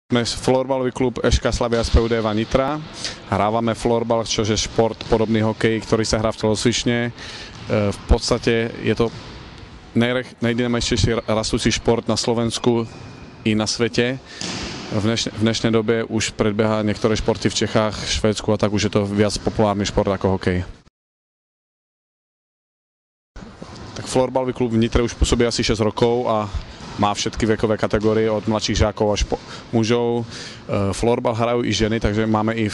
Sme florbalový klub ŠK Slavia SPU Deva Nitra. Hrávame florbal, čo je šport podobný hokeji, ktorý sa hrá v telocvične. V podstate je to najdynamičnejší rastúci šport na Slovensku i na svete. V dnešnej dobe už predbieha niektoré športy v Čechách, Švédsku a tak už je to viac populárny šport ako hokej. Tak florbalový klub v Nitre už pôsobí asi 6 rokov a má všetky vekové kategórie od mladších žiakov až po mužov. Florbal hrajú i ženy, takže máme i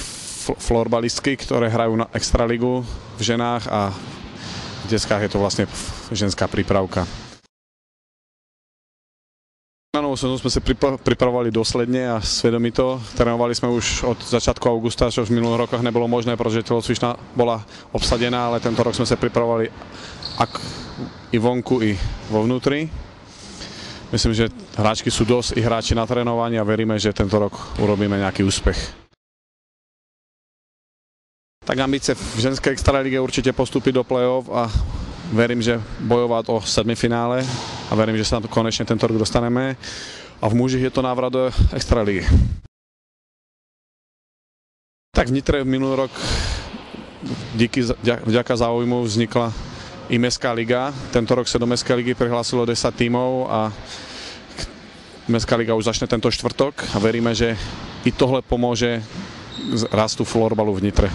florbalistky, ktoré hrajú na extraligu v ženách a v deckách je to vlastne ženská prípravka. Na novú sezónu sme sa pripravovali dôsledne a svedomito. Trénovali sme už od začiatku augusta, čo v minulých rokoch nebolo možné, pretože telocvična bola obsadená, ale tento rok sme sa pripravovali i vonku, i vo vnútri. Myslím, že hráčky sú dosť i hráči na trénovaní a veríme, že tento rok urobíme nejaký úspech. Tak ambície v ženskej extralíge určite postúpiť do play-off a verím, že bojovať o semifinále a verím, že sa tam konečne tento rok dostaneme. A v mužích je to návrat do extralígy. Tak v Nitre minulý rok vďaka záujmu vznikla i Mestská liga. Tento rok sa do Mestskej ligy prihlásilo 10 tímov a Mestská liga už začne tento štvrtok a veríme, že i tohle pomôže rastu florbalu v Nitre.